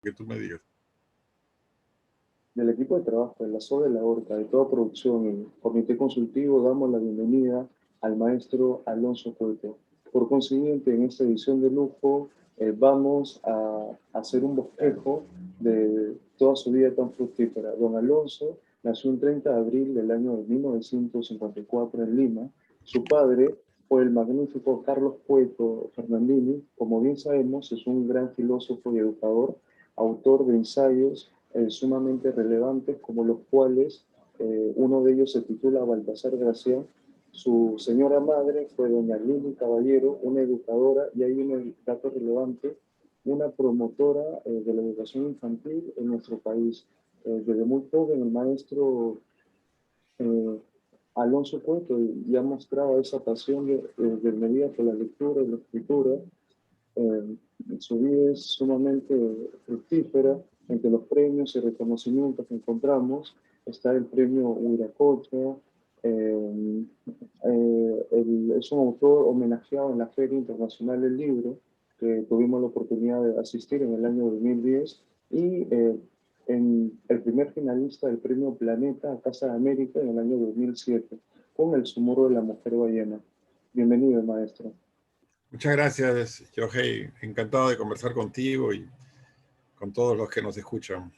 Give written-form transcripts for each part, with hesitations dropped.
que tú me digas. Del equipo de trabajo de la SOA de la Horta, de toda producción y comité consultivo, damos la bienvenida al maestro Alonso Cueto. Por consiguiente, en esta edición de lujo vamos a hacer un bosquejo de toda su vida tan fructífera. Don Alonso nació el 30 de abril del año de 1954 en Lima. Su padre fue el magnífico Carlos Cueto Fernandini. Como bien sabemos, es un gran filósofo y educador, autor de ensayos sumamente relevantes, como los cuales uno de ellos se titula Baltasar Gracián. Su señora madre fue doña Lili Caballero, una educadora, y hay un dato relevante, una promotora de la educación infantil en nuestro país. Desde muy joven el maestro eh, Alonso Cueto ya mostraba esa pasión de medida por la lectura y la escritura. Eh, Su vida es sumamente fructífera. Entre los premios y reconocimientos que encontramos está el premio Huiracocha. Es un autor homenajeado en la Feria Internacional del Libro, que tuvimos la oportunidad de asistir en el año 2010, y en el primer finalista del premio Planeta a Casa de América en el año 2007, con El Susurro de la Mujer Ballena. Bienvenido, maestro. Muchas gracias, Yohei. Encantado de conversar contigo y con todos los que nos escuchan.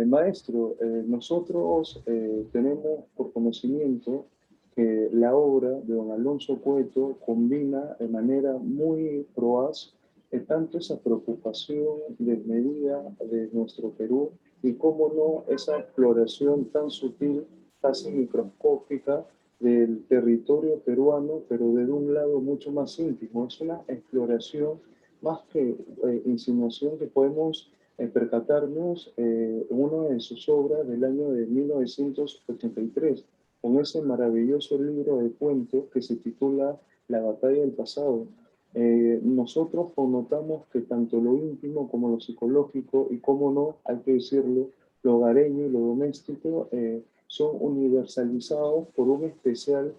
Maestro, nosotros tenemos por conocimiento que la obra de don Alonso Cueto combina de manera muy proaz tanto esa preocupación desmedida de nuestro Perú y, cómo no, esa exploración tan sutil, casi microscópica del territorio peruano, pero desde un lado mucho más íntimo. Es una exploración más que insinuación que podemos percatarnos en una de sus obras del año de 1983, con ese maravilloso libro de cuentos que se titula La batalla del pasado. Nosotros connotamos que tanto lo íntimo como lo psicológico, y cómo no, hay que decirlo, lo hogareño y lo doméstico, son universalizados por un especial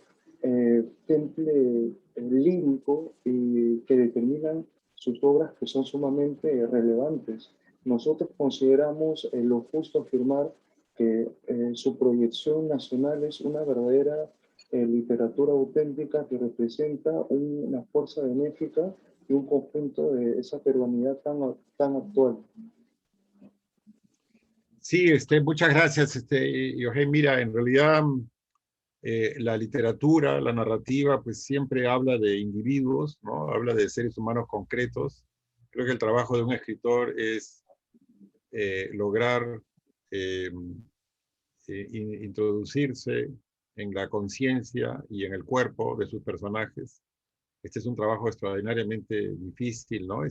temple lírico y que determinan sus obras, que son sumamente relevantes. Nosotros consideramos lo justo afirmar que su proyección nacional es una verdadera literatura auténtica que representa una fuerza benéfica y un conjunto de esa peruanidad tan actual. Sí, muchas gracias, Yohei. Mira, en realidad la literatura, la narrativa, pues siempre habla de individuos, ¿no? Habla de seres humanos concretos. Creo que el trabajo de un escritor es lograr eh, introducirse en la conciencia y en el cuerpo de sus personajes. Este es un trabajo extraordinariamente difícil, ¿no?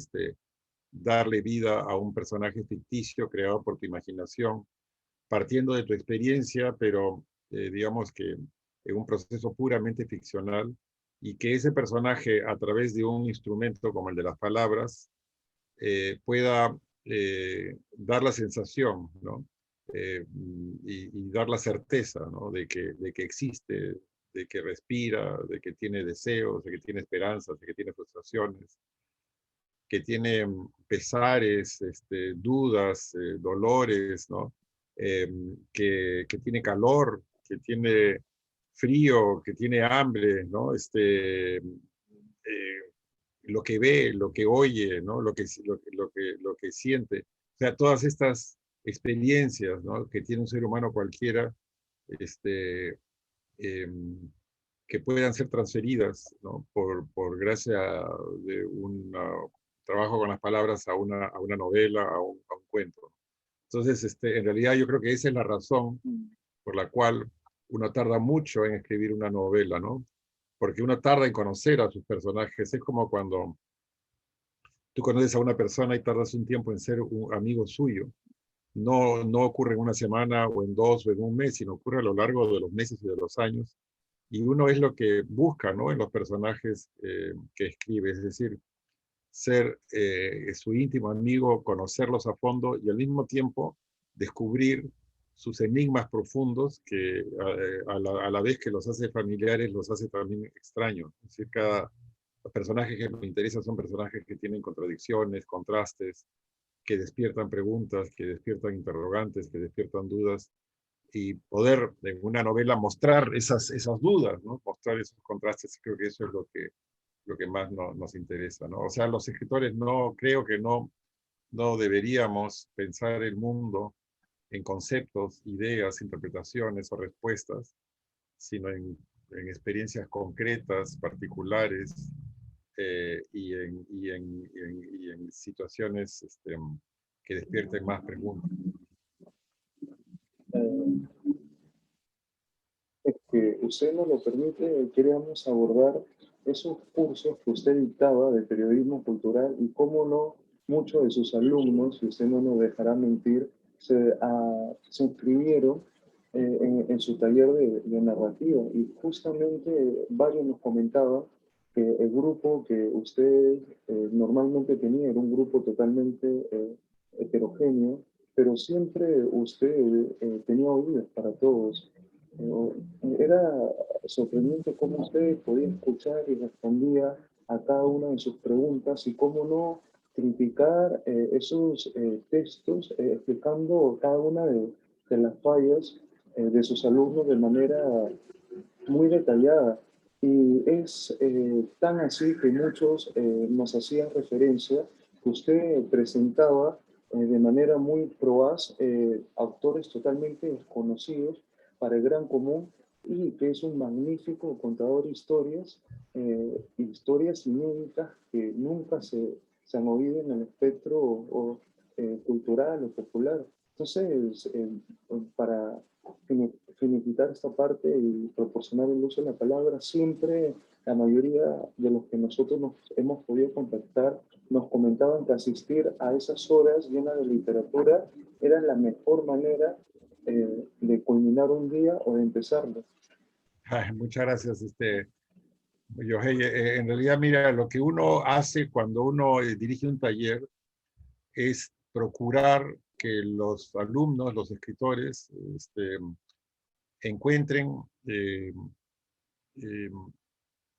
Darle vida a un personaje ficticio creado por tu imaginación, partiendo de tu experiencia, pero digamos que en un proceso puramente ficcional, y que ese personaje, a través de un instrumento como el de las palabras, pueda dar la sensación, ¿no? Y dar la certeza, ¿no? De que existe, de que respira, de que tiene deseos, de que tiene esperanzas, de que tiene frustraciones, que tiene pesares, dudas, dolores, ¿no? Que tiene calor, que tiene frío, que tiene hambre, ¿no? Lo que ve, lo que oye, ¿no? Lo que siente. O sea, todas estas experiencias, ¿no? Que tiene un ser humano cualquiera, este, eh, que puedan ser transferidas, ¿no? Por gracia de un trabajo con las palabras a una novela, a un cuento. Entonces, en realidad yo creo que esa es la razón por la cual uno tarda mucho en escribir una novela, ¿no? Porque uno tarda en conocer a sus personajes. Es como cuando tú conoces a una persona y tardas un tiempo en ser un amigo suyo. No ocurre en una semana o en dos o en un mes, sino ocurre a lo largo de los meses y de los años. Y uno es lo que busca, ¿no? En los personajes que escribe, es decir, ser su íntimo amigo, conocerlos a fondo y al mismo tiempo descubrir sus enigmas profundos que a la vez que los hace familiares, los hace también extraños. Es decir, los personajes que me interesan son personajes que tienen contradicciones, contrastes, que despiertan preguntas, que despiertan interrogantes, que despiertan dudas, y poder en una novela mostrar esas dudas, ¿no? Mostrar esos contrastes. Creo que eso es lo que más nos interesa, ¿no? O sea, los escritores creo que no deberíamos pensar el mundo en conceptos, ideas, interpretaciones o respuestas, sino en experiencias concretas, particulares, y en situaciones que despierten más preguntas. Que usted nos lo permite, queríamos abordar esos cursos que usted dictaba de periodismo cultural y cómo no muchos de sus alumnos, si usted no nos dejará mentir, se inscribieron en su taller de narrativa y justamente varios nos comentaban que el grupo que usted normalmente tenía era un grupo totalmente heterogéneo, pero siempre usted tenía oídos para todos. Era sorprendente cómo usted podía escuchar y respondía a cada una de sus preguntas y cómo no criticar esos textos explicando cada una de las fallas de sus alumnos de manera muy detallada. Y es tan así que muchos nos hacían referencia que usted presentaba de manera muy proaz autores totalmente desconocidos para el gran común y que es un magnífico contador de historias, historias inéditas que nunca se han oído en el espectro cultural o popular. Entonces, para finiquitar esta parte y proporcionar el uso de la palabra, siempre la mayoría de los que nosotros nos hemos podido contactar nos comentaban que asistir a esas horas llenas de literatura era la mejor manera de culminar un día o de empezarlo. Ay, muchas gracias, Yohei. En realidad, mira, lo que uno hace cuando uno dirige un taller es procurar que los alumnos, los escritores, encuentren eh,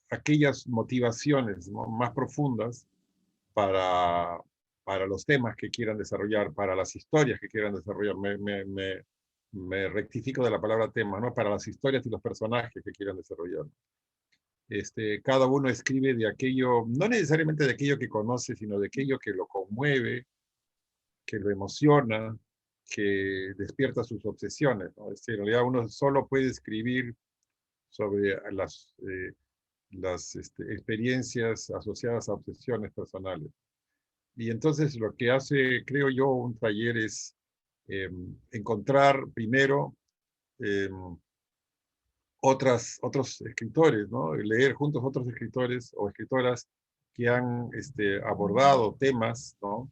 aquellas motivaciones, ¿no?, más profundas para, para los temas que quieran desarrollar, para las historias que quieran desarrollar. Me rectifico de la palabra tema, ¿no? Para las historias y los personajes que quieran desarrollar. Cada uno escribe de aquello, no necesariamente de aquello que conoce, sino de aquello que lo conmueve, que lo emociona, que despierta sus obsesiones, ¿no? En realidad uno solo puede escribir sobre las experiencias asociadas a obsesiones personales. Y entonces lo que hace, creo yo, un taller es encontrar primero eh, otros escritores, ¿no? Leer juntos otros escritores o escritoras que han abordado temas, ¿no?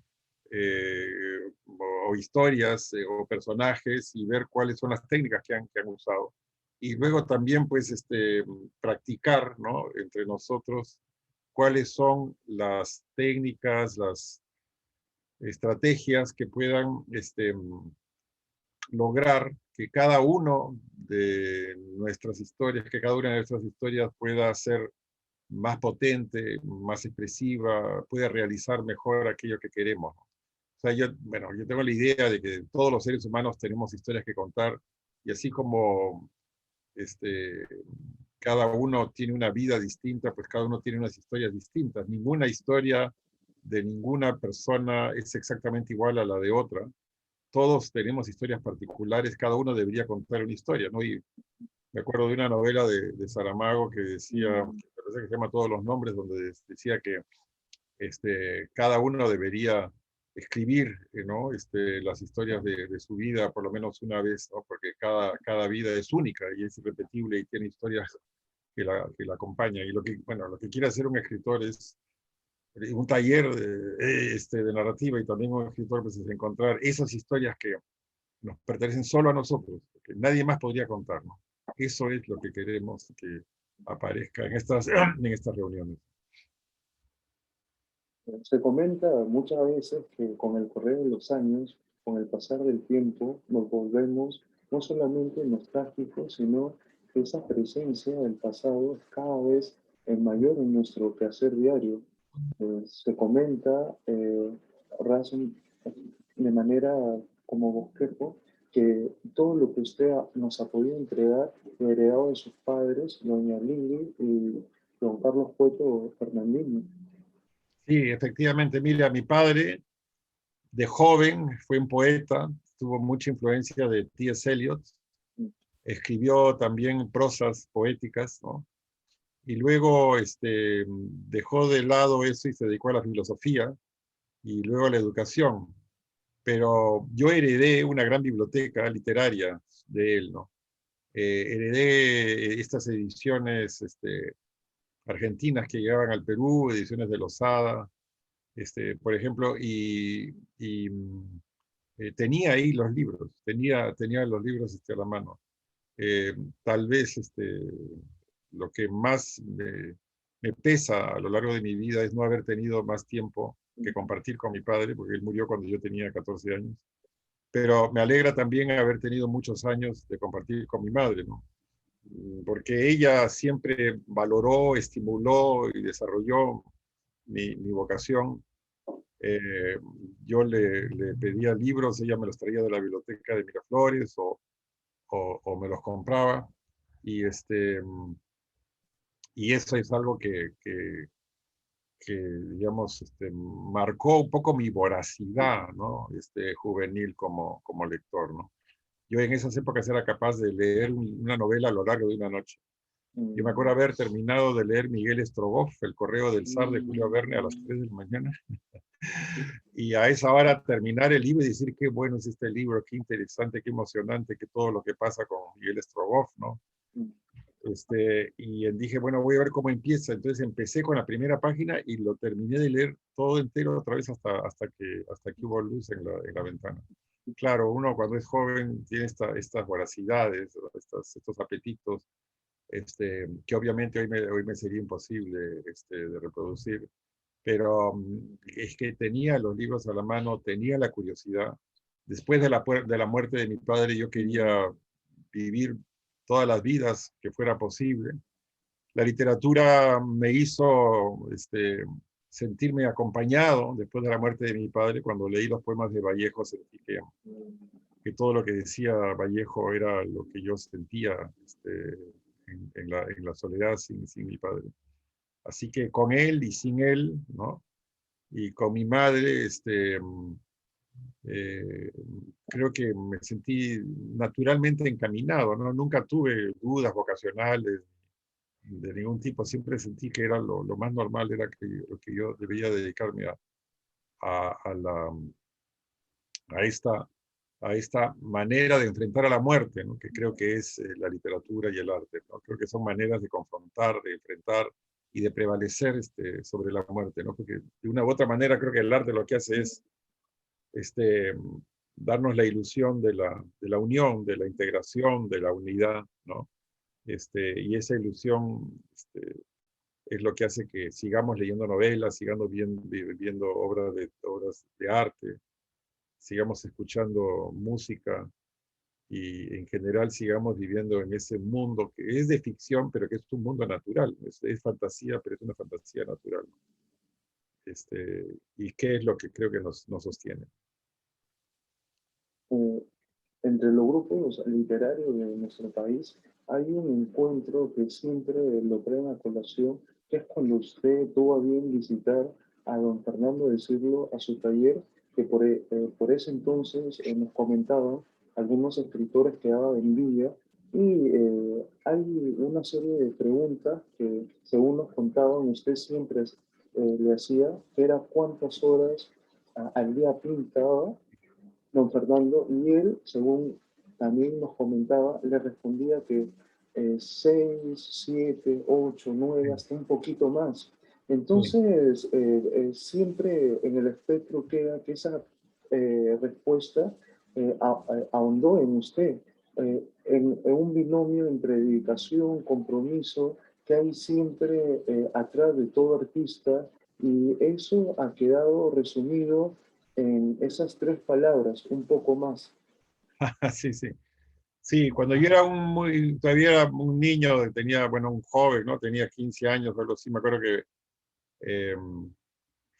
O historias o personajes, y ver cuáles son las técnicas que han usado. Y luego también, pues, practicar, ¿no?, entre nosotros cuáles son las técnicas, las estrategias que puedan lograr que cada uno de nuestras historias, que cada una de nuestras historias pueda ser más potente, más expresiva, pueda realizar mejor aquello que queremos. O sea, yo tengo la idea de que todos los seres humanos tenemos historias que contar, y así como cada uno tiene una vida distinta, pues cada uno tiene unas historias distintas. Ninguna historia de ninguna persona es exactamente igual a la de otra. Todos tenemos historias particulares, cada uno debería contar una historia, ¿no? Y me acuerdo de una novela de Saramago que decía, que parece que se llama Todos los nombres, donde decía que cada uno debería escribir, ¿no?, las historias de su vida por lo menos una vez, ¿no?, porque cada vida es única y es irrepetible y tiene historias que la acompañan. Y lo que quiere hacer un escritor es un taller de narrativa, y también un escritor, pues, es encontrar esas historias que nos pertenecen solo a nosotros, que nadie más podría contarnos. Eso es lo que queremos que aparezca en en estas reuniones. Se comenta muchas veces que con el correr de los años, con el pasar del tiempo, nos volvemos no solamente nostálgicos, sino que esa presencia del pasado es cada vez mayor en nuestro quehacer diario. Se comenta, de manera como bosquejo que todo lo que usted nos ha podido entregar, lo heredado de sus padres, doña Lili y don Carlos Cueto Fernandini. Sí, efectivamente, mira, mi padre de joven fue un poeta, tuvo mucha influencia de T.S. Eliot, escribió también prosas poéticas, ¿no? Y luego dejó de lado eso y se dedicó a la filosofía y luego a la educación. Pero yo heredé una gran biblioteca literaria de él, ¿no? Heredé estas ediciones argentinas que llegaban al Perú, ediciones de Losada, por ejemplo, y tenía ahí los libros, tenía los libros a la mano. Tal vez lo que más me pesa a lo largo de mi vida es no haber tenido más tiempo que compartir con mi padre, porque él murió cuando yo tenía 14 años. Pero me alegra también haber tenido muchos años de compartir con mi madre, ¿no? Porque ella siempre valoró, estimuló y desarrolló mi vocación. Eh, yo le pedía libros, ella me los traía de la biblioteca de Miraflores o me los compraba. Y, y eso es algo que digamos, marcó un poco mi voracidad, ¿no? Juvenil como lector, ¿no? Yo en esas épocas era capaz de leer una novela a lo largo de una noche. Yo me acuerdo haber terminado de leer Miguel Strogoff, El correo del zar de Julio Verne a las 3 de la mañana. Y a esa hora terminar el libro y decir qué bueno es este libro, qué interesante, qué emocionante, que todo lo que pasa con Miguel Strogoff, ¿no? Y dije, bueno, voy a ver cómo empieza. Entonces empecé con la primera página y lo terminé de leer todo entero otra vez hasta que hubo luz en la ventana. Claro, uno cuando es joven tiene estas voracidades, estos apetitos, que obviamente hoy me sería imposible de reproducir, pero es que tenía los libros a la mano, tenía la curiosidad. Después de la muerte de mi padre, yo quería vivir todas las vidas que fuera posible. La literatura me hizo sentirme acompañado después de la muerte de mi padre. Cuando leí los poemas de Vallejo, sentí que todo lo que decía Vallejo era lo que yo sentía en la soledad sin mi padre. Así que con él y sin él, ¿no? Y con mi madre, eh, creo que me sentí naturalmente encaminado, ¿no? Nunca tuve dudas vocacionales de ningún tipo, siempre sentí que era lo más normal, era que yo debía dedicarme a, la, a, esta, a esta manera de enfrentar a la muerte, ¿no? Que creo que es la literatura y el arte, ¿no? Creo que son maneras de confrontar, de enfrentar y de prevalecer sobre la muerte, ¿no? Porque de una u otra manera creo que el arte lo que hace es este, darnos la ilusión de la unión, de la integración, de la unidad, ¿no? Y esa ilusión es lo que hace que sigamos leyendo novelas, sigamos viendo obras de arte, sigamos escuchando música y en general sigamos viviendo en ese mundo que es de ficción, pero que es un mundo natural, es fantasía, pero es una fantasía natural. ¿Y qué es lo que creo que nos sostiene? Eh, Entre los grupos literarios de nuestro país hay un encuentro que siempre lo traen a colación, que es cuando usted tuvo a bien visitar a don Fernando de Cirlo a su taller, que por ese entonces nos comentaban algunos escritores que daba envidia y hay una serie de preguntas que según nos contaban usted siempre le hacía, que era cuántas horas al día pintaba don Fernando, y él, según también nos comentaba, le respondía que 6, 7, 8, 9, hasta un poquito más. Sí. Entonces, siempre en el espectro queda que esa respuesta ahondó en usted, en un binomio entre dedicación, compromiso, que hay siempre atrás de todo artista, y eso ha quedado resumido en esas tres palabras, un poco más. Sí, sí. Sí, cuando yo era todavía era un niño, tenía, bueno, un joven, ¿no? Tenía 15 años, algo así, me acuerdo que eh,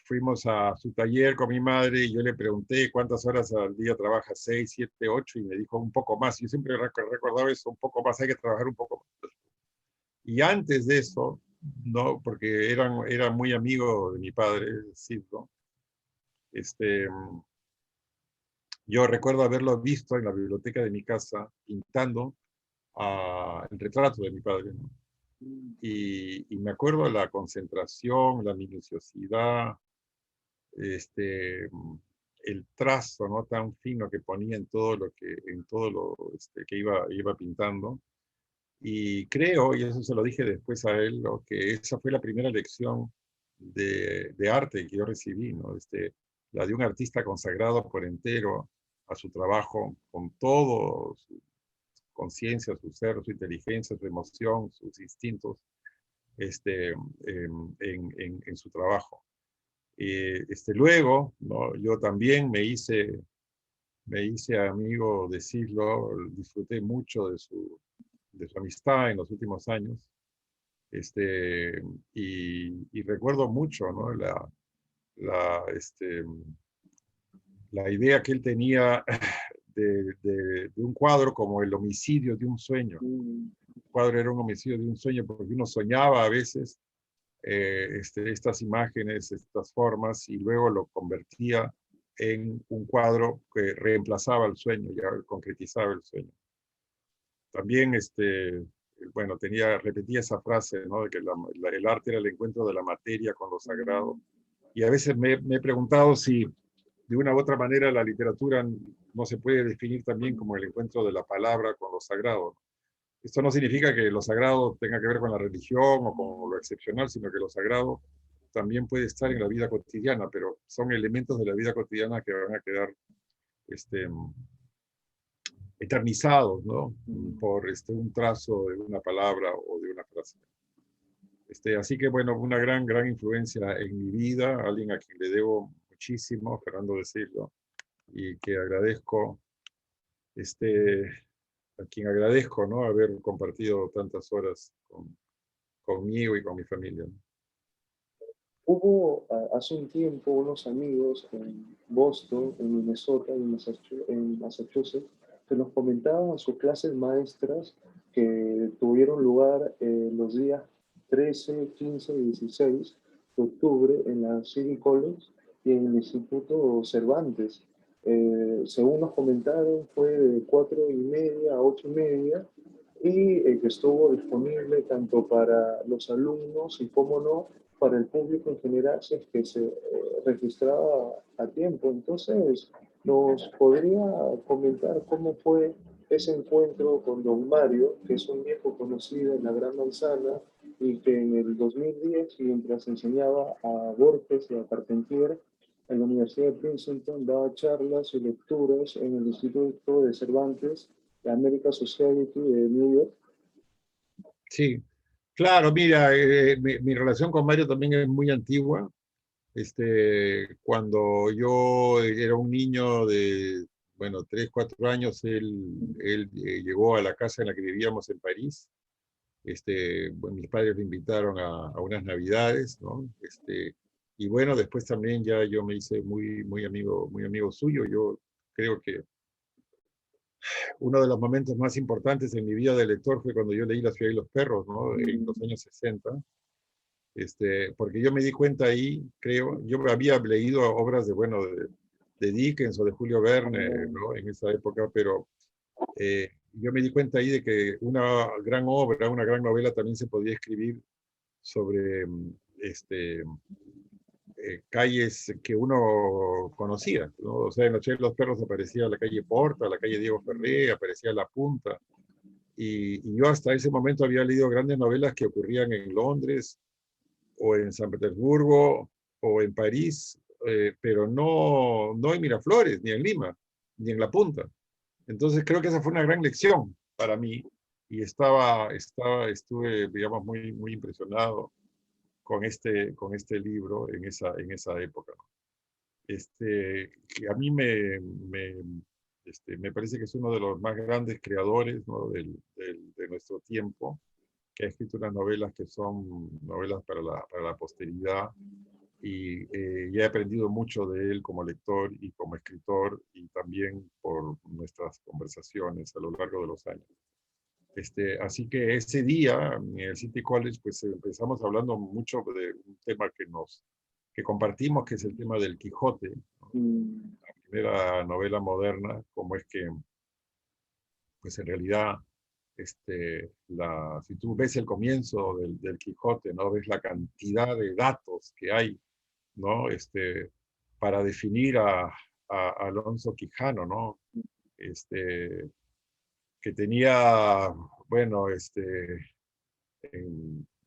fuimos a su taller con mi madre y yo le pregunté cuántas horas al día trabaja, 6, 7, 8, y me dijo un poco más. Yo siempre recordaba eso, un poco más, hay que trabajar un poco más. Y antes de eso, no, porque era muy amigo de mi padre, Silvio, este, yo recuerdo haberlo visto en la biblioteca de mi casa pintando el retrato de mi padre, ¿no? Y me acuerdo de la concentración, la minuciosidad, este, el trazo, ¿no?, tan fino que ponía en todo lo que iba pintando. Y creo, y eso se lo dije después a él, ¿no?, que esa fue la primera lección de arte que yo recibí, ¿no? La de un artista consagrado por entero a su trabajo, con todo su conciencia, su ser, su inteligencia, su emoción, sus instintos, en su trabajo. Luego, ¿no?, yo también me hice amigo de Siglo, disfruté mucho de su amistad en los últimos años, y recuerdo mucho, ¿no?, la, este, la idea que él tenía de un cuadro como el homicidio de un sueño. El cuadro era un homicidio de un sueño porque uno soñaba a veces estas imágenes, estas formas, y luego lo convertía en un cuadro que reemplazaba el sueño, ya concretizaba el sueño. También, bueno, repetía esa frase, ¿no?, de que el arte era el encuentro de la materia con lo sagrado. Y a veces me he preguntado si de una u otra manera la literatura no se puede definir también como el encuentro de la palabra con lo sagrado. Esto no significa que lo sagrado tenga que ver con la religión o con lo excepcional, sino que lo sagrado también puede estar en la vida cotidiana, pero son elementos de la vida cotidiana que van a quedar este, eternizados, ¿no?, por un trazo de una palabra o de una frase. Así que, bueno, una gran influencia en mi vida, alguien a quien le debo muchísimo, Fernando de Silva, y que agradezco, a quien agradezco, ¿no?, haber compartido tantas horas conmigo y con mi familia, ¿no? Hubo hace un tiempo unos amigos en Boston, en Minnesota, en Massachusetts, que nos comentaban sus clases maestras que tuvieron lugar los días 13, 15 y 16 de octubre en la City College y en el Instituto Cervantes. Según nos comentaron, fue de 4:30 a 8:30 y que estuvo disponible tanto para los alumnos y, como no, para el público en general, si es que se registraba a tiempo. Entonces, ¿nos podría comentar cómo fue ese encuentro con don Mario, que es un viejo conocido en la Gran Manzana y que en el 2010, mientras enseñaba a Borges y a Carpentier en la Universidad de Princeton, daba charlas y lecturas en el Instituto de Cervantes, la American Society de New York? Sí, claro, mira, mi relación con Mario también es muy antigua. Cuando yo era un niño de, bueno, 3, 4 años, él llegó a la casa en la que vivíamos en París. Bueno, mis padres lo invitaron a unas navidades, ¿no? Y bueno, después también ya yo me hice muy amigo suyo. Yo creo que uno de los momentos más importantes en mi vida de lector fue cuando yo leí La ciudad y los perros, ¿no?, en los años 60. Porque yo me di cuenta ahí, creo, yo había leído obras bueno, de Dickens o de Julio Verne, ¿no?, en esa época, pero yo me di cuenta ahí de que una gran obra, una gran novela también se podía escribir sobre calles que uno conocía, ¿no? O sea, en La ciudad de los perros aparecía la calle Porta, la calle Diego Ferré, aparecía La Punta, y yo hasta ese momento había leído grandes novelas que ocurrían en Londres, o en San Petersburgo, o en París, pero no en Miraflores, ni en Lima, ni en La Punta. Entonces creo que esa fue una gran lección para mí, y estuve, digamos, muy impresionado con este libro en esa época, ¿no? Que a mí me parece que es uno de los más grandes creadores, ¿no?, de nuestro tiempo, que ha escrito unas novelas que son novelas para la posteridad, y he aprendido mucho de él como lector y como escritor y también por nuestras conversaciones a lo largo de los años. Así que ese día en el City College pues empezamos hablando mucho de un tema que compartimos, que es el tema del Quijote, ¿no? Mm, La primera novela moderna, como es que pues en realidad si tú ves el comienzo del Quijote, ¿no? Ves la cantidad de datos que hay, ¿no? Para definir a Alonso Quijano, ¿no? Este, que tenía, bueno,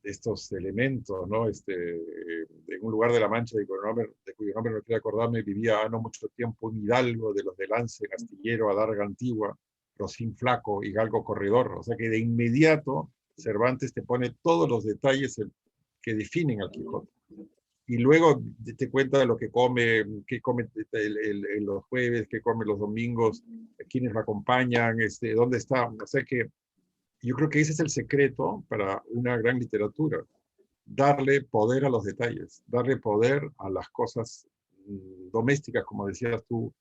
estos elementos, ¿no? En un lugar de la Mancha de cuyo nombre no quiero acordarme, vivía no mucho tiempo un hidalgo de los de Lance, Astillero, Adarga Antigua, Rocín Flaco y Galgo Corredor. O sea que de inmediato Cervantes te pone todos los detalles que definen al Quijote. Y luego te cuenta lo que come, qué come los jueves, qué come los domingos, quiénes lo acompañan, dónde está. O sea que yo creo que ese es el secreto para una gran literatura, darle poder a los detalles, darle poder a las cosas domésticas, como decías tú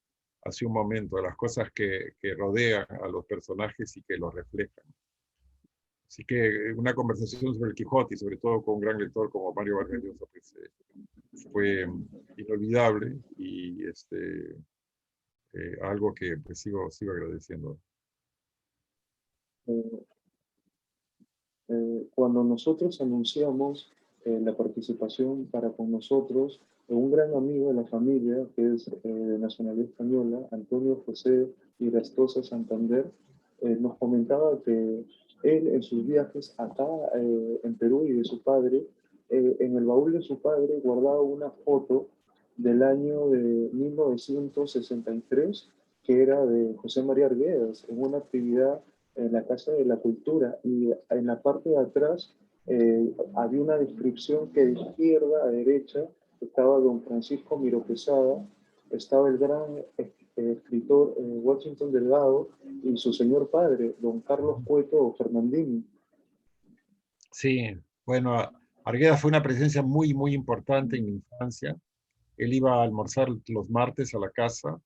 hace un momento, a las cosas que rodean a los personajes y que los reflejan. Así que una conversación sobre el Quijote y sobre todo con un gran lector como Mario Vargas Llosa pues, fue inolvidable y algo que pues, sigo agradeciendo. eh, Cuando nosotros anunciamos la participación para con nosotros, un gran amigo de la familia, que es de nacionalidad española, Antonio José Irastosa Santander, nos comentaba que él en sus viajes acá en Perú y de su padre, en el baúl de su padre guardaba una foto del año de 1963, que era de José María Arguedas, en una actividad en la Casa de la Cultura, y en la parte de atrás había una descripción que de izquierda a derecha estaba don Francisco Miro Quesada, estaba el gran escritor Washington Delgado y su señor padre, don Carlos Cueto Fernandini. Sí, bueno, Argueda fue una presencia muy, muy importante en mi infancia. Él iba a almorzar los martes a la casa.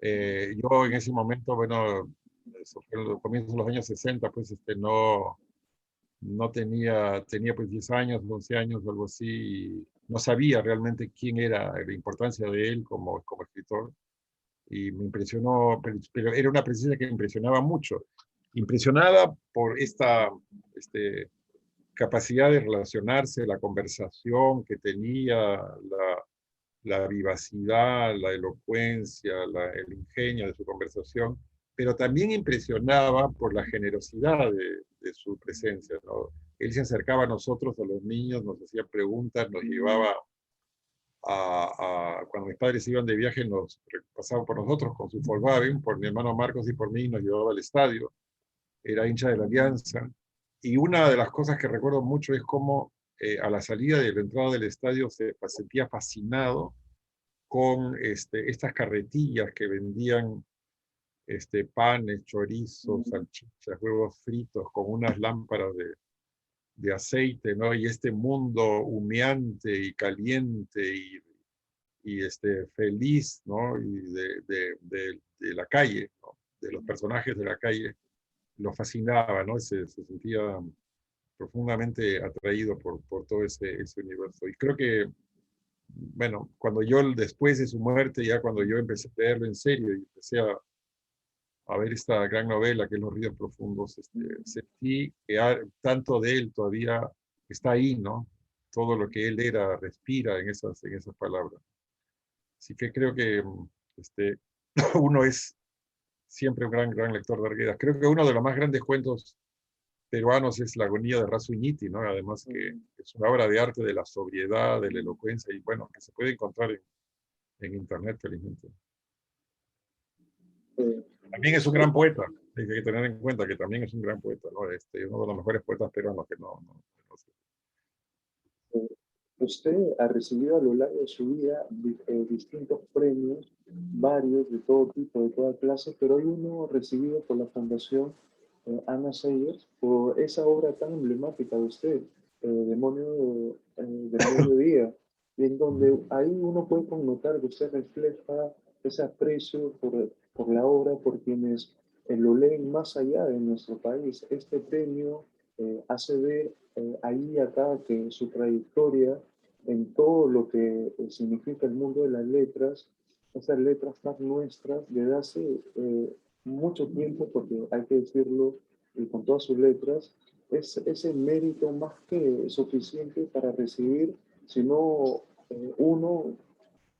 Yo en ese momento, bueno, eso fue en los comienzos de los años 60, pues no tenía pues 10 años, 11 años o algo así, y no sabía realmente quién era, la importancia de él como escritor, y me impresionó, pero era una presencia que me impresionaba mucho, impresionada por esta capacidad de relacionarse, la conversación que tenía, la vivacidad, la elocuencia, el ingenio de su conversación, pero también impresionaba por la generosidad de su presencia, ¿no? Él se acercaba a nosotros, a los niños, nos hacía preguntas, nos llevaba cuando mis padres iban de viaje, nos pasaba por nosotros con su Volkswagen, por mi hermano Marcos y por mí, nos llevaba al estadio, era hincha de la Alianza, y una de las cosas que recuerdo mucho es cómo a la salida de la entrada del estadio se sentía fascinado con estas carretillas que vendían panes, chorizos, salchichas, huevos fritos, con unas lámparas de aceite, ¿no? Y este mundo humeante y caliente y feliz, ¿no? Y de la calle, ¿no? De los personajes de la calle, lo fascinaba, ¿no? Se sentía profundamente atraído por todo ese universo. Y creo que bueno, cuando yo después de su muerte, ya cuando yo empecé a leerlo en serio y empecé a ver esta gran novela que es Los Ríos Profundos, sentí que tanto de él todavía está ahí, ¿no? Todo lo que él era, respira en esas palabras. Así que creo que uno es siempre un gran lector de Arguedas. Creo que uno de los más grandes cuentos peruanos es La agonía de Razuñiti, ¿no? Además que es una obra de arte de la sobriedad, de la elocuencia y bueno, que se puede encontrar en internet, felizmente. Eh, También es un gran poeta, hay que tener en cuenta que también es un gran poeta, ¿no? Uno de los mejores poetas peruanos que no sé. Usted ha recibido a lo largo de su vida distintos premios, varios de todo tipo, de toda clase, pero hay uno recibido por la Fundación Ana Sayers por esa obra tan emblemática de usted, Demonio del Mediodía. en donde ahí uno puede connotar que usted refleja ese aprecio por la obra, por quienes lo leen más allá de nuestro país. Este premio hace ver ahí y acá que su trayectoria en todo lo que significa el mundo de las letras, esas letras más nuestras, desde hace mucho tiempo, porque hay que decirlo, y con todas sus letras, es ese mérito más que suficiente para recibir, sino uno,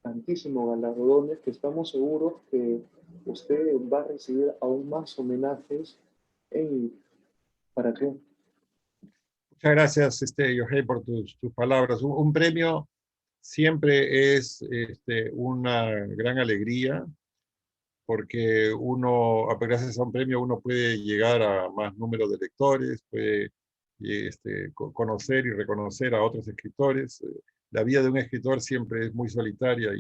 tantísimos galardones que estamos seguros que usted va a recibir aún más homenajes. En, ¿Para qué? Muchas gracias, Yohei, por tus palabras. Un premio siempre es una gran alegría porque uno, gracias a un premio, uno puede llegar a más número de lectores, puede conocer y reconocer a otros escritores. La vida de un escritor siempre es muy solitaria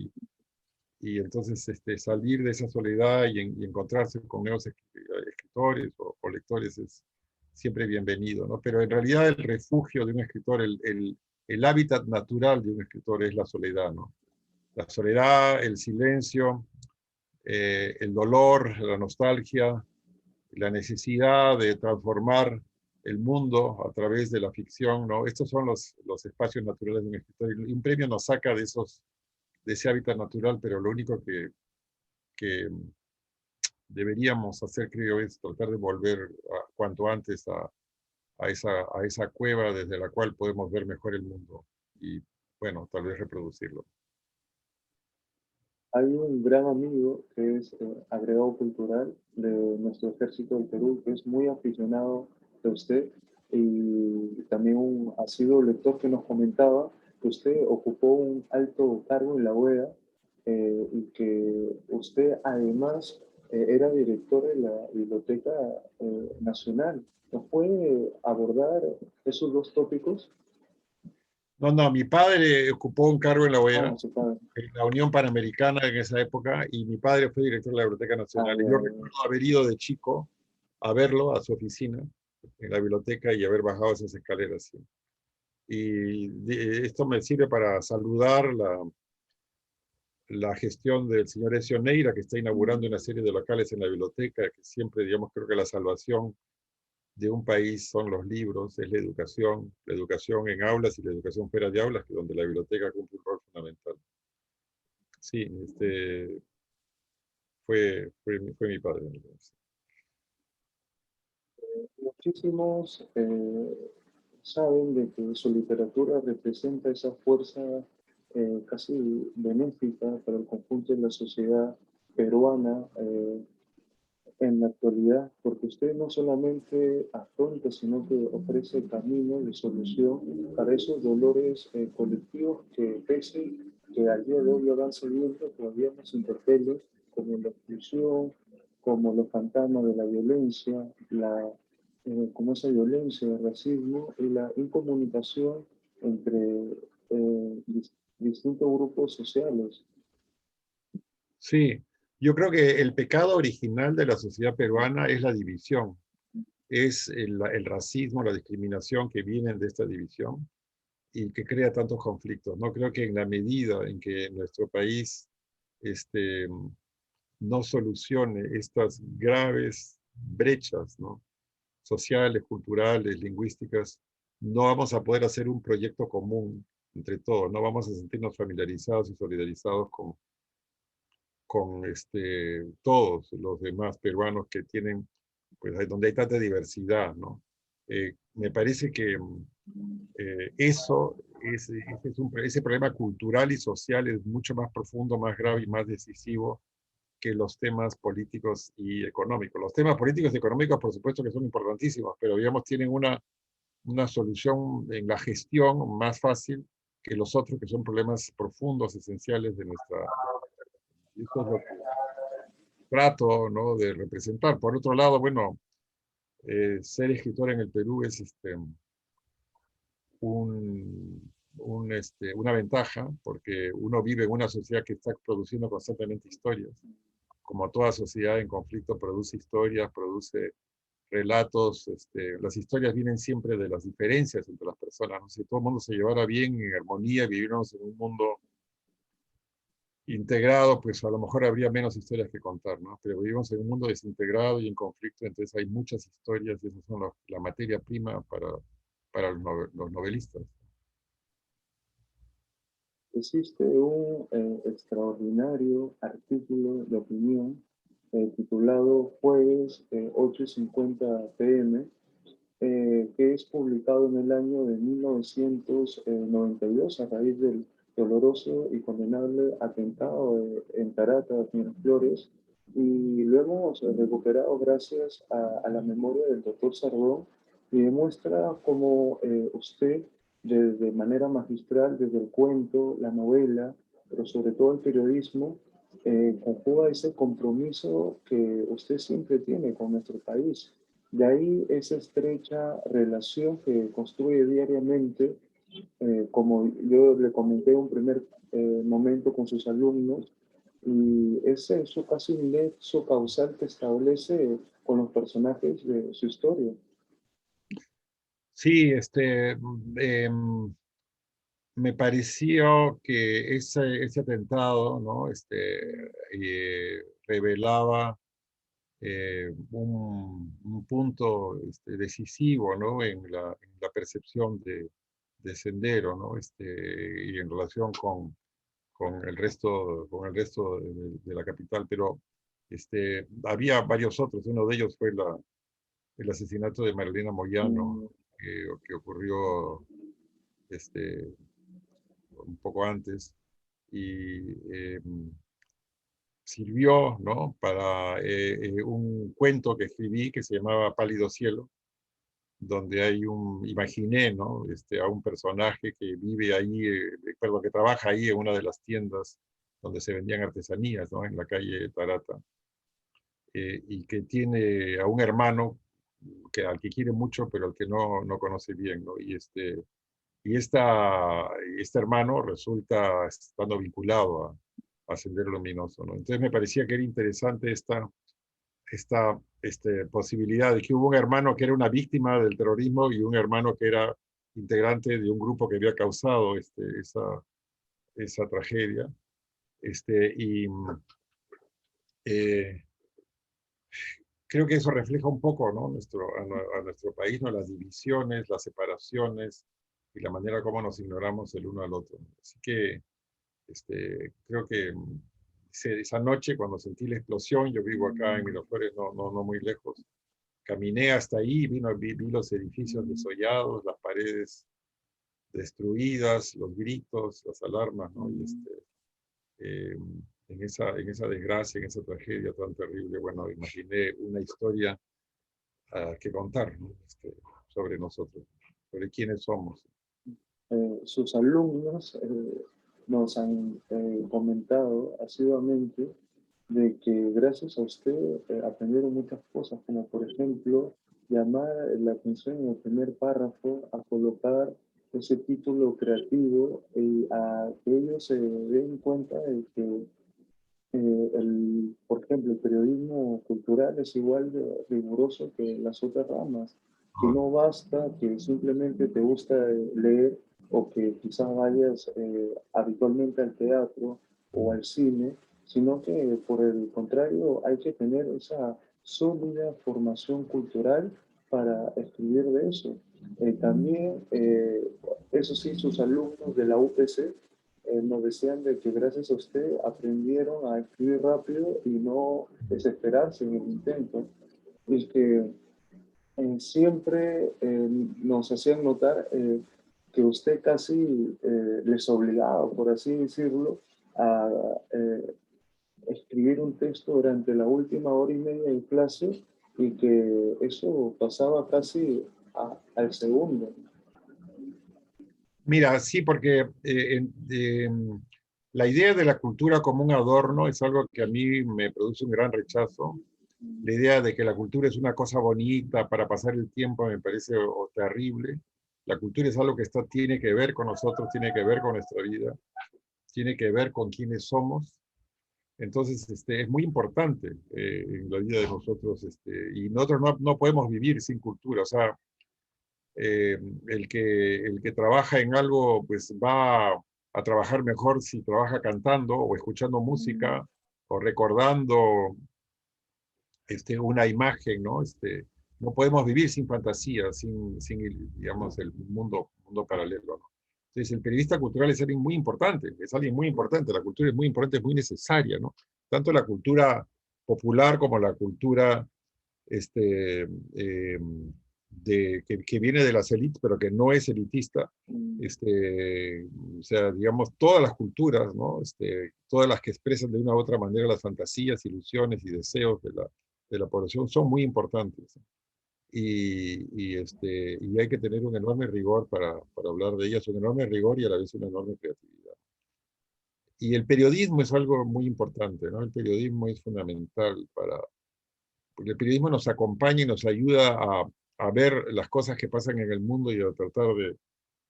y entonces salir de esa soledad y encontrarse con nuevos escritores o lectores es siempre bienvenido, ¿no? Pero en realidad el refugio de un escritor, el hábitat natural de un escritor es la soledad, ¿no? La soledad, el silencio, el dolor, la nostalgia, la necesidad de transformar el mundo a través de la ficción, ¿no? Estos son los espacios naturales de un escritor. Y un premio nos saca de ese hábitat natural, pero lo único que deberíamos hacer, creo, es tratar de volver cuanto antes a esa cueva desde la cual podemos ver mejor el mundo y, bueno, tal vez reproducirlo. Hay un gran amigo que es agregado cultural de nuestro ejército del Perú, que es muy aficionado de usted y también ha sido lector que nos comentaba que usted ocupó un alto cargo en la OEA y que usted además era director de la Biblioteca Nacional. ¿Nos puede abordar esos dos tópicos? No, no, mi padre ocupó un cargo en la OEA, Ah, su padre. en la Unión Panamericana en esa época, y mi padre fue director de la Biblioteca Ah, Nacional. Y ya, yo ya. recuerdo haber ido de chico a verlo, a su oficina, en la biblioteca, y haber bajado esas escaleras. ¿Sí? Esto me sirve para saludar la gestión del señor Ezio Neira, que está inaugurando una serie de locales en la biblioteca, que siempre, digamos, creo que la salvación de un país son los libros, es la educación en aulas y la educación fuera de aulas, que donde la biblioteca cumple un rol fundamental. Sí, fue mi padre. Muchísimos saben de que su literatura representa esa fuerza casi benéfica para el conjunto de la sociedad peruana en la actualidad, porque usted no solamente afronta, sino que ofrece caminos de solución para esos dolores colectivos que pese que al día de hoy lo van saliendo, todavía nos interpelan, como la exclusión, como los fantasmas de la violencia, como esa violencia, el racismo y la incomunicación entre distintos grupos sociales. Sí, yo creo que el pecado original de la sociedad peruana es la división, es el racismo, la discriminación que vienen de esta división y que crea tantos conflictos. No creo que en la medida en que nuestro país este, no solucione estas graves brechas, ¿no? Sociales, culturales, lingüísticas, no vamos a poder hacer un proyecto común entre todos, no vamos a sentirnos familiarizados y solidarizados con todos los demás peruanos que tienen, pues donde hay tanta diversidad, ¿no? Me parece que ese problema cultural y social es mucho más profundo, más grave y más decisivo que los temas políticos y económicos. Los temas políticos y económicos, por supuesto que son importantísimos, pero digamos tienen una solución en la gestión más fácil que los otros, que son problemas profundos, esenciales de nuestra... Y eso es lo que trato, ¿no?, de representar. Por otro lado, bueno, ser escritor en el Perú es una ventaja, porque uno vive en una sociedad que está produciendo constantemente historias. Como toda sociedad en conflicto produce historias, produce relatos, las historias vienen siempre de las diferencias entre las personas, ¿no? Si todo el mundo se llevara bien, en armonía, viviéramos en un mundo integrado, pues a lo mejor habría menos historias que contar, ¿no? Pero vivimos en un mundo desintegrado y en conflicto, entonces hay muchas historias y esas son la materia prima para los novelistas. Existe un extraordinario artículo de opinión titulado Jueves 8:50 p.m., que es publicado en el año de 1992 a raíz del doloroso y condenable atentado en Tarata, Miraflores, y lo hemos recuperado gracias a la memoria del doctor Sardón, y demuestra cómo usted, de manera magistral, desde el cuento, la novela, pero sobre todo el periodismo, conjuga ese compromiso que usted siempre tiene con nuestro país. De ahí esa estrecha relación que construye diariamente, como yo le comenté en un primer momento con sus alumnos, y es eso casi un nexo causal que establece con los personajes de su historia. Sí, me pareció que ese atentado, ¿no? Revelaba un punto decisivo, ¿no? En la percepción de Sendero, ¿no? Y en relación con el resto de la capital, pero había varios otros. Uno de ellos fue el asesinato de Marilena Moyano, Mm, que ocurrió un poco antes y sirvió, ¿no? Para un cuento que escribí que se llamaba Pálido Cielo, donde imaginé, ¿no? A un personaje que vive ahí, perdón, que trabaja ahí en una de las tiendas donde se vendían artesanías, ¿no? En la calle Tarata, y que tiene a un hermano al que quiere mucho, pero al que no conoce bien, ¿no? Y este hermano resulta estando vinculado a Sendero Luminoso, ¿no? Entonces me parecía que era interesante esta posibilidad de que hubo un hermano que era una víctima del terrorismo y un hermano que era integrante de un grupo que había causado esa tragedia. Y eh, creo que eso refleja un poco, ¿no? A nuestro país, ¿no? Las divisiones, las separaciones y la manera como nos ignoramos el uno al otro. Así que creo que esa noche cuando sentí la explosión, yo vivo acá en Miraflores, no muy lejos, caminé hasta ahí, vi los edificios desollados, las paredes destruidas, los gritos, las alarmas, ¿no? Eh, en esa desgracia, en esa tragedia tan terrible, bueno, imaginé una historia que contar, ¿no? Sobre nosotros, sobre quiénes somos. sus alumnos nos han comentado asiduamente de que gracias a usted aprendieron muchas cosas, como por ejemplo llamar la atención en el primer párrafo a colocar ese título creativo y a que ellos se den cuenta de que por ejemplo, el periodismo cultural es igual de riguroso que las otras ramas, que Ah, no basta que simplemente te gusta leer o que quizás vayas habitualmente al teatro o al cine, sino que por el contrario hay que tener esa sólida formación cultural para escribir de eso. También, eso sí, sus alumnos de la UPC nos decían de que gracias a usted aprendieron a escribir rápido y no desesperarse en el intento. Y que siempre nos hacían notar que usted casi les obligaba, por así decirlo, a escribir un texto durante la última hora y media de clase y que eso pasaba casi al segundo. mira, sí, porque la idea de la cultura como un adorno es algo que a mí me produce un gran rechazo. La idea de que la cultura es una cosa bonita para pasar el tiempo me parece terrible. La cultura es algo que tiene que ver con nosotros, tiene que ver con nuestra vida, tiene que ver con quiénes somos. Entonces, es muy importante en la vida de nosotros, y nosotros no podemos vivir sin cultura. O sea, el que trabaja en algo, pues va a trabajar mejor si trabaja cantando o escuchando música o recordando una imagen, ¿no? No podemos vivir sin fantasía, sin digamos, el mundo paralelo, ¿no? Entonces, el periodista cultural es alguien muy importante, la cultura es muy importante, es muy necesaria, ¿no? Tanto la cultura popular como la cultura este, eh, que viene de las élites, pero que no es elitista, o sea, digamos, todas las culturas, ¿no? Todas las que expresan de una u otra manera las fantasías, ilusiones y deseos de la población son muy importantes. Y hay que tener un enorme rigor para hablar de ellas, un enorme rigor y a la vez una enorme creatividad. Y el periodismo es algo muy importante, ¿no? El periodismo es fundamental porque el periodismo nos acompaña y nos ayuda a ver las cosas que pasan en el mundo y a tratar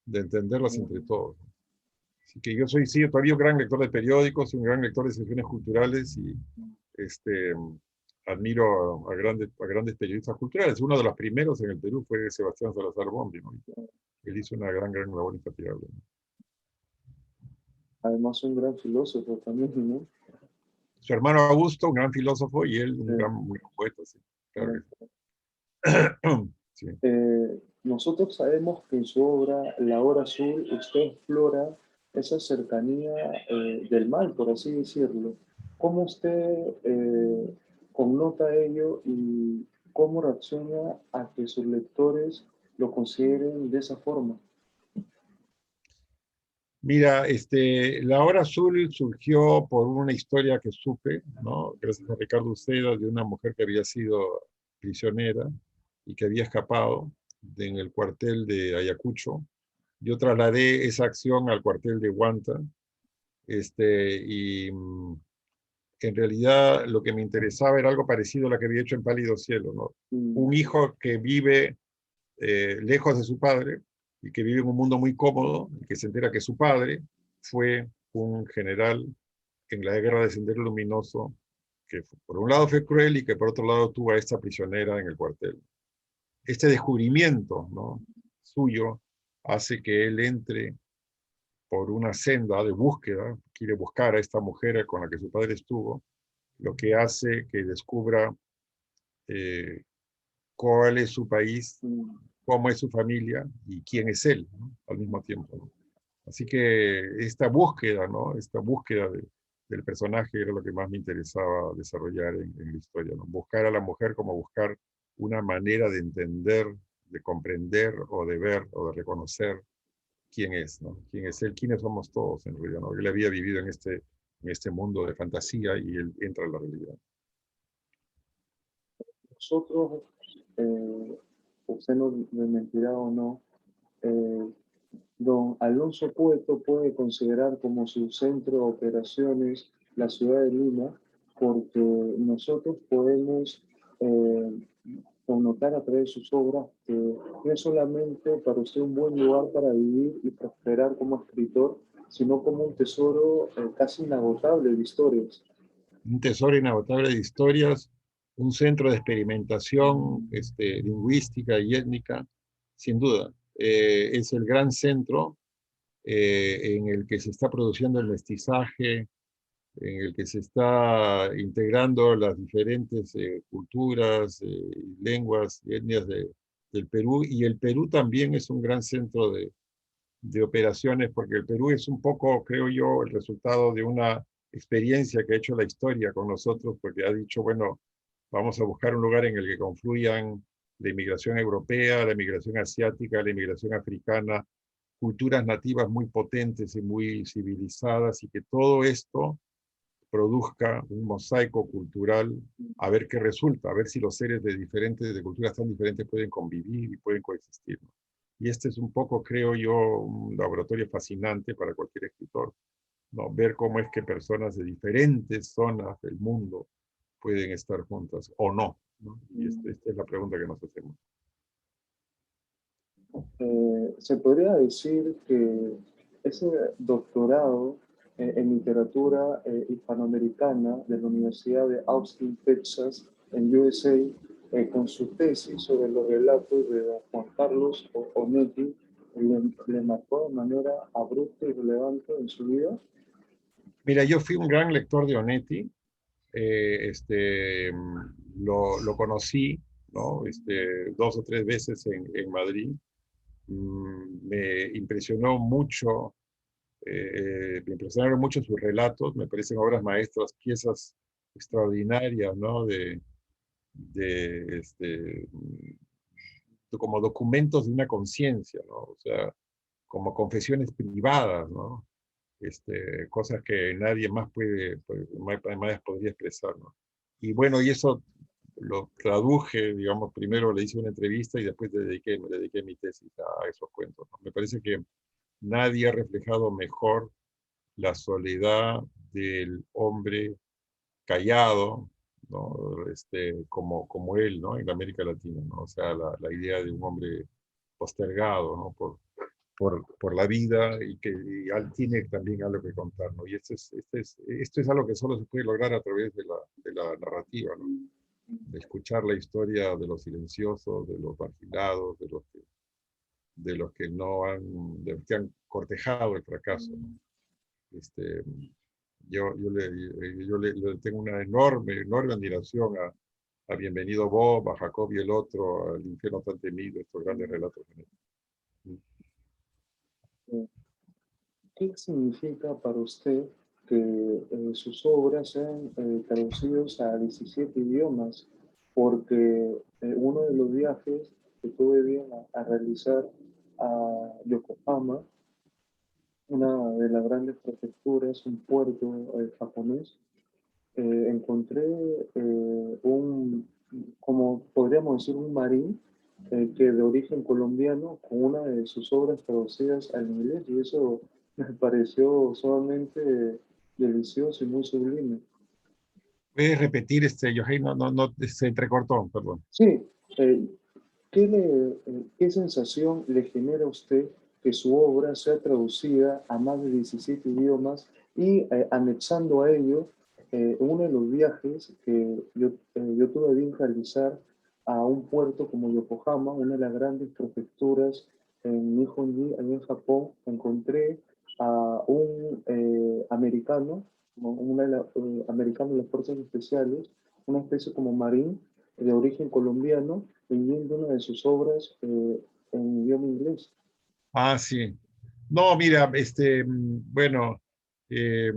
de entenderlas entre todos. Así que yo soy, sí, todavía un gran lector de periódicos, un gran lector de secciones culturales y este, admiro a grandes periodistas culturales. Uno de los primeros en el Perú fue Sebastián Salazar Bombi, ¿no? Él hizo una gran labor infatigable. Además, un gran filósofo también, ¿no? Su hermano Augusto, un gran filósofo, y él un Sí, gran muy poeta, sí. Claro que sí. Sí. Nosotros sabemos que en su obra La Hora Azul usted explora esa cercanía del mal, por así decirlo. ¿Cómo usted connota ello y cómo reacciona a que sus lectores lo consideren de esa forma? Mira, La Hora Azul surgió por una historia que supe, ¿no? Gracias a Ricardo Uceda, de una mujer que había sido prisionera y que había escapado en el cuartel de Ayacucho. Yo trasladé esa acción al cuartel de Huanta, y en realidad lo que me interesaba era algo parecido a lo que había hecho en Pálido Cielo, ¿no? Mm, Un hijo que vive lejos de su padre y que vive en un mundo muy cómodo y que se entera que su padre fue un general en la guerra de Sendero Luminoso, que por un lado fue cruel y que por otro lado tuvo a esta prisionera en el cuartel. Este descubrimiento, ¿no?, suyo hace que él entre por una senda de búsqueda, quiere buscar a esta mujer con la que su padre estuvo, lo que hace que descubra eh, cuál es su país, mm. cómo es su familia y quién es él, ¿no?, al mismo tiempo, ¿no? Así que esta búsqueda, ¿no?, esta búsqueda del personaje era lo que más me interesaba desarrollar en la historia, ¿no? Buscar a la mujer como buscar una manera de entender, de comprender o de ver o de reconocer quién es, ¿no? Quién es él, quiénes somos todos en realidad, ¿no? Él había vivido en este mundo de fantasía y él entra en la realidad. Nosotros, usted no me mentirá o no, eh, don Alonso Pueto puede considerar como su centro de operaciones la ciudad de Lima, porque nosotros podemos connotar a través de sus obras que no es solamente para usted un buen lugar para vivir y prosperar como escritor, sino como un tesoro casi inagotable de historias. Un tesoro inagotable de historias, un centro de experimentación lingüística y étnica, sin duda. Es el gran centro en el que se está produciendo el mestizaje, en el que se está integrando las diferentes culturas, lenguas y etnias del Perú. Y el Perú también es un gran centro de operaciones, porque el Perú es un poco, creo yo, el resultado de una experiencia que ha hecho la historia con nosotros, porque ha dicho, bueno, vamos a buscar un lugar en el que confluyan la inmigración europea, la inmigración asiática, la inmigración africana, culturas nativas muy potentes y muy civilizadas, y que todo esto produzca un mosaico cultural, a ver qué resulta, a ver si los seres de culturas tan diferentes pueden convivir y pueden coexistir, ¿no? Y este es un poco, creo yo, un laboratorio fascinante para cualquier escritor, ¿no? Ver cómo es que personas de diferentes zonas del mundo pueden estar juntas o no, ¿no? Y esta es la pregunta que nos hacemos. Se podría decir que ese doctorado en literatura hispanoamericana de la Universidad de Austin, Texas, en USA, con su tesis sobre los relatos de Juan Carlos Onetti. ¿Le marcó de manera abrupta y relevante en su vida? Mira, yo fui un gran lector de Onetti, lo conocí, ¿no? 2 o 3 veces en Madrid. Me impresionó mucho, me impresionaron mucho sus relatos, me parecen obras maestras, piezas extraordinarias, ¿no? Como documentos de una conciencia, ¿no? O sea, como confesiones privadas, ¿no? Cosas que nadie más más podría expresar, ¿no? Y bueno, y eso lo traduje, digamos, primero le hice una entrevista y después me dediqué mi tesis a esos cuentos, ¿no? Me parece que nadie ha reflejado mejor la soledad del hombre callado, ¿no? Como él, ¿no? En América Latina, ¿no? O sea, la idea de un hombre postergado, ¿no? Por la vida y que tiene también algo que contar, ¿no? Y esto es algo que solo se puede lograr a través de la narrativa, ¿no? De escuchar la historia de los silenciosos, de los marginados, de los que no han, de los que han cortejado el fracaso, ¿no? Este, le tengo una enorme admiración a Bienvenido Bob, a Jacob y el otro, al infierno tan temido, estos grandes relatos. ¿Qué significa para usted que sus obras sean traducidas a 17 idiomas? Porque uno de los viajes que tuve bien a realizar a Yokohama, una de las grandes prefecturas, un puerto japonés, encontré como podríamos decir, un marín que de origen colombiano con una de sus obras traducidas al inglés, y eso me pareció sumamente delicioso y muy sublime. ¿Puedes repetir, Yohei? No, se entrecortó, perdón. Sí, eh, ¿qué sensación le genera a usted que su obra sea traducida a más de 17 idiomas y anexando a ello uno de los viajes que yo tuve bien realizar a un puerto como Yokohama, una de las grandes prefecturas en Nihonji, allá en Japón, encontré a un americano, americano de las fuerzas especiales, una especie como marín de origen colombiano, leyendo una de sus obras en idioma inglés. Ah, sí. No, mira, bueno, eh,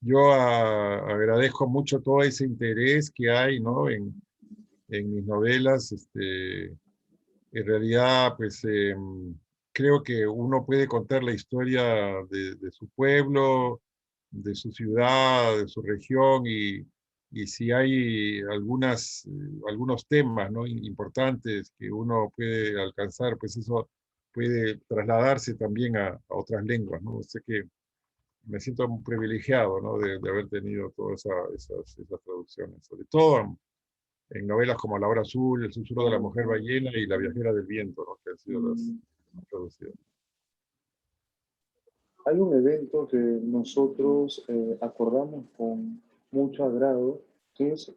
yo agradezco mucho todo ese interés que hay, ¿no? En mis novelas. En realidad, pues creo que uno puede contar la historia de su pueblo, de su ciudad, de su región, y si hay algunos temas, ¿no? Importantes que uno puede alcanzar, pues eso puede trasladarse también a otras lenguas, ¿no? O sea que me siento muy privilegiado, ¿no? De haber tenido todas esas traducciones, sobre todo en novelas como La Hora Azul, El Susurro de la Mujer Ballena y La Viajera del Viento, ¿no? Que han sido las más traducidas. Hay un evento que nosotros acordamos con mucho agrado, que es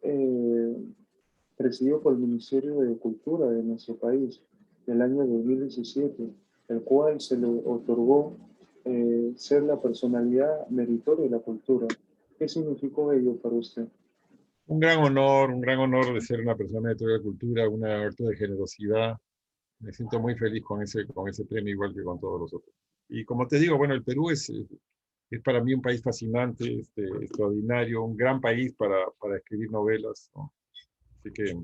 presidido por el Ministerio de Cultura de nuestro país del año 2017, el cual se le otorgó ser la personalidad meritoria de la cultura. ¿Qué significó ello para usted? Un gran honor de ser una persona de toda la cultura, un acto de generosidad. Me siento muy feliz con ese premio, igual que con todos los otros. Y como te digo, bueno, el Perú es para mí un país fascinante, extraordinario, un gran país para escribir novelas, ¿no? Así que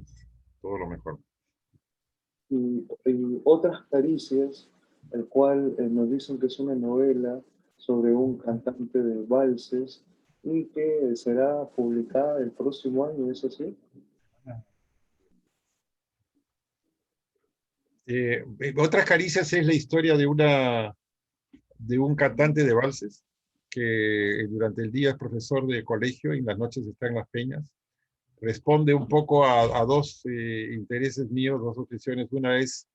todo lo mejor. Y Otras Caricias, el cual nos dicen que es una novela sobre un cantante de valses y que será publicada el próximo año, ¿es así? Otras caricias es la historia de un cantante de valses que durante el día es profesor de colegio y en las noches está en las peñas. Responde un poco a dos intereses míos, dos obsesiones. Una es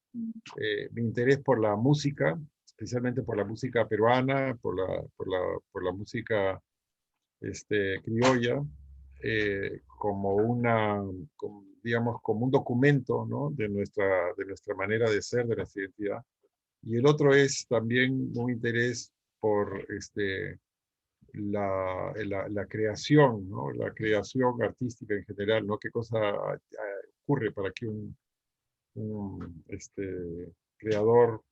mi interés por la música especialmente por la música peruana, por la música criolla, como digamos, como un documento, ¿no? de nuestra manera de ser, de nuestra identidad. Y el otro es también un interés por la creación, ¿no? La creación artística en general, ¿no? ¿Qué cosa ocurre para que un creador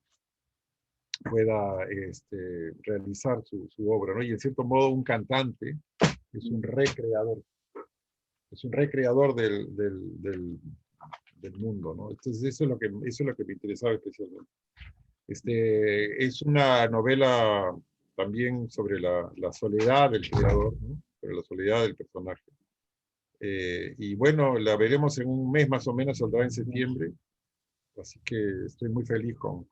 pueda realizar su obra, ¿no? Y en cierto modo un cantante es un recreador, del mundo, ¿no? Entonces eso es lo que me interesaba especialmente. Es una novela también sobre la soledad del creador, ¿no? Sobre la soledad del personaje. Y bueno, la veremos en un mes más o menos, saldrá en septiembre, así que estoy muy feliz con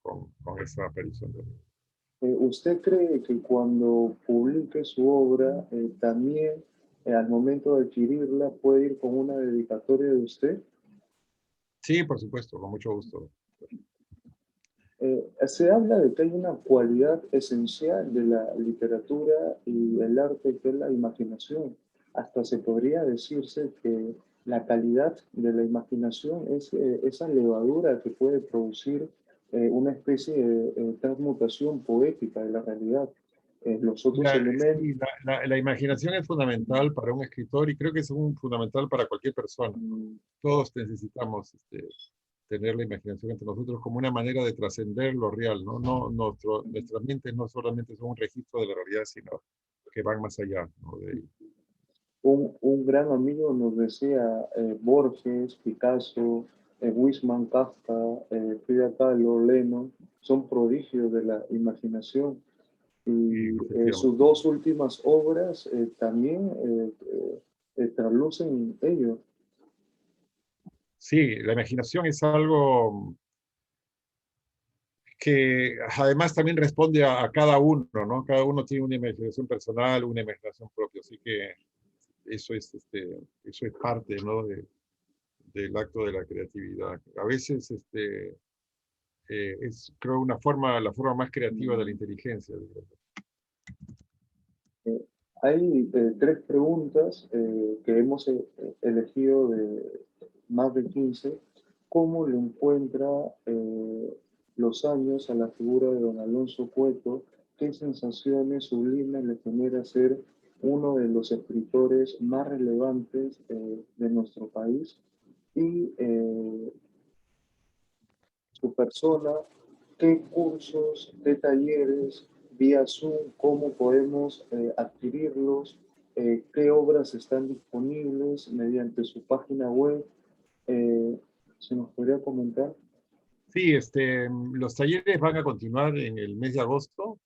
esa aparición. ¿Usted cree que cuando publique su obra, también al momento de adquirirla puede ir con una dedicatoria de usted? Sí, por supuesto, con mucho gusto. Se habla de que hay una cualidad esencial de la literatura y el arte que es la imaginación. Hasta se podría decirse que la calidad de la imaginación es esa levadura que puede producir una especie de transmutación poética de la realidad. Los otros elementos. Sí, la imaginación es fundamental para un escritor y creo que es fundamental para cualquier persona. Todos necesitamos tener la imaginación entre nosotros como una manera de trascender lo real, ¿no? Nuestras mentes no solamente son un registro de la realidad, sino que van más allá, ¿no? de ello. Un gran amigo nos decía Borges, Picasso, Huisman, Kafka, Frida Kahlo, Lennon, son prodigios de la imaginación. Y Y sus efectivamente. dos últimas obras también traslucen ello. Sí, la imaginación es algo que además también responde a cada uno, ¿no? Cada uno tiene una imaginación personal, una imaginación propia, así que eso es parte, ¿no? del acto de la creatividad. A veces es, creo, la forma más creativa de la inteligencia. Eh, Hay tres preguntas que hemos elegido de más de 15. ¿Cómo le encuentra los años a la figura de don Alonso Cueto? ¿Qué sensaciones sublimes le genera ser uno de los escritores más relevantes de nuestro país? Y su persona, qué cursos, qué talleres, vía Zoom, cómo podemos adquirirlos, qué obras están disponibles mediante su página web. Eh, ¿Se nos podría comentar? Sí, los talleres van a continuar en el mes de agosto,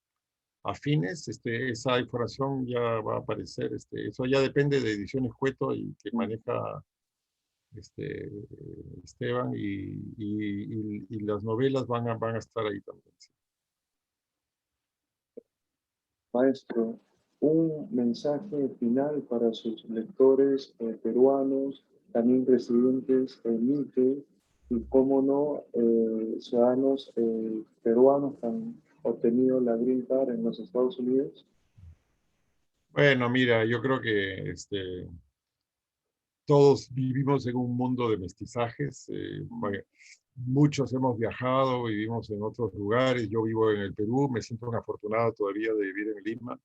a fines. Esa información ya va a aparecer. Eso ya depende de Ediciones Cueto y que maneja este, Esteban, y las novelas van a estar ahí también. Sí. Maestro, un mensaje final para sus lectores peruanos, también residentes en Mite, y cómo no, ciudadanos peruanos que han obtenido la Green Card en los Estados Unidos. Bueno, mira, yo creo que todos vivimos en un mundo de mestizajes. Muchos hemos viajado, vivimos en otros lugares. Yo vivo en el Perú, me siento un afortunado todavía de vivir en Lima.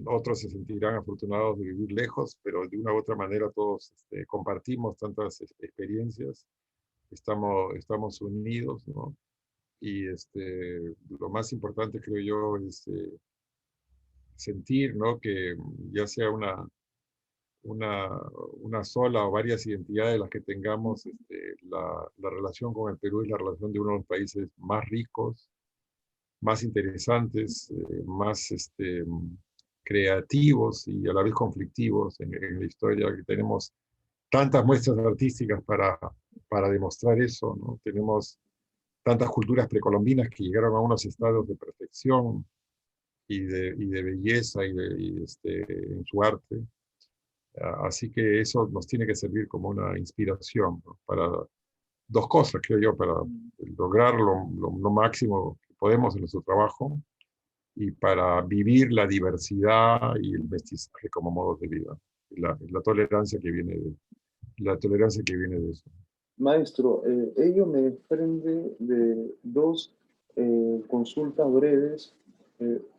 Otros se sentirán afortunados de vivir lejos, pero de una u otra manera todos compartimos tantas experiencias, estamos unidos, ¿no? Y lo más importante, creo yo, es sentir, ¿no? Que ya sea una, una sola o varias identidades las que tengamos, la relación con el Perú es la relación de uno de los países más ricos, más interesantes, más creativos y a la vez conflictivos en la historia, que tenemos tantas muestras artísticas para demostrar eso, ¿no? Tenemos tantas culturas precolombinas que llegaron a unos estados de perfección y de belleza en su arte. Así que eso nos tiene que servir como una inspiración, ¿no? dos cosas, creo yo, para lograr lo máximo que podemos en nuestro trabajo y para vivir la diversidad y el mestizaje como modo de vida. La tolerancia que viene la tolerancia que viene de eso. Maestro, ello me desprende de dos consultas breves.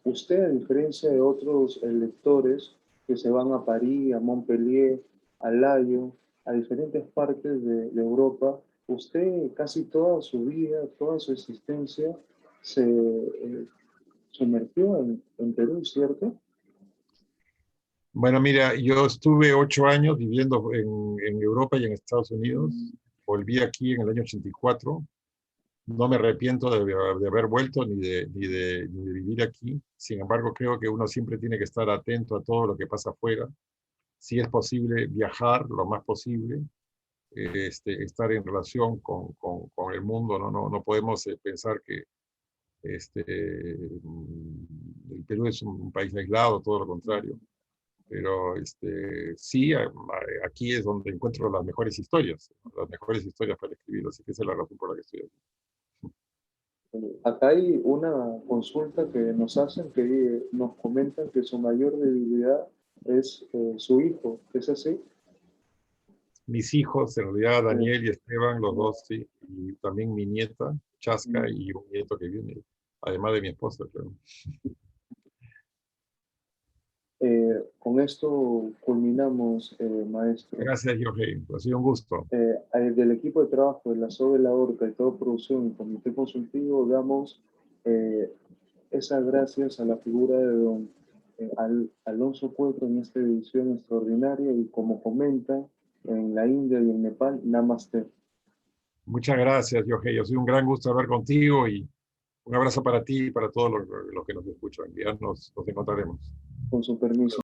Usted, a diferencia de otros lectores que se van a París, a Montpellier, a Lyon, a diferentes partes de Europa, usted casi toda su vida, toda su existencia se sumergió en Perú, ¿cierto? Bueno, mira, yo estuve 8 años viviendo en Europa y en Estados Unidos. Volví aquí en el año 84. No me arrepiento de haber vuelto ni de vivir aquí. Sin embargo, creo que uno siempre tiene que estar atento a todo lo que pasa afuera. Si es posible, viajar lo más posible, estar en relación con el mundo. No podemos pensar que el Perú es un país aislado, todo lo contrario. Pero sí, aquí es donde encuentro las mejores historias para escribir, así que esa es la razón por la que estoy aquí. Acá hay una consulta que nos hacen, que nos comentan que su mayor debilidad es su hijo. ¿Es así? Mis hijos, en realidad Sí. Daniel y Esteban, los dos, sí, y también mi nieta, Chaska, Mm. y un nieto que viene, además de mi esposa, claro. Con esto culminamos, maestro. Gracias, Jorge, ha sido un gusto. Del equipo de trabajo de la SOBE La Orca y todo producción y comité consultivo damos eh, esas gracias a la figura de don Alonso Cueto en esta edición extraordinaria y como comenta en la India y en Nepal, Namaste. Muchas gracias, Jorge, ha sido un gran gusto hablar contigo y un abrazo para ti y para todos los que nos escuchan. Ya nos encontraremos. Con su permiso.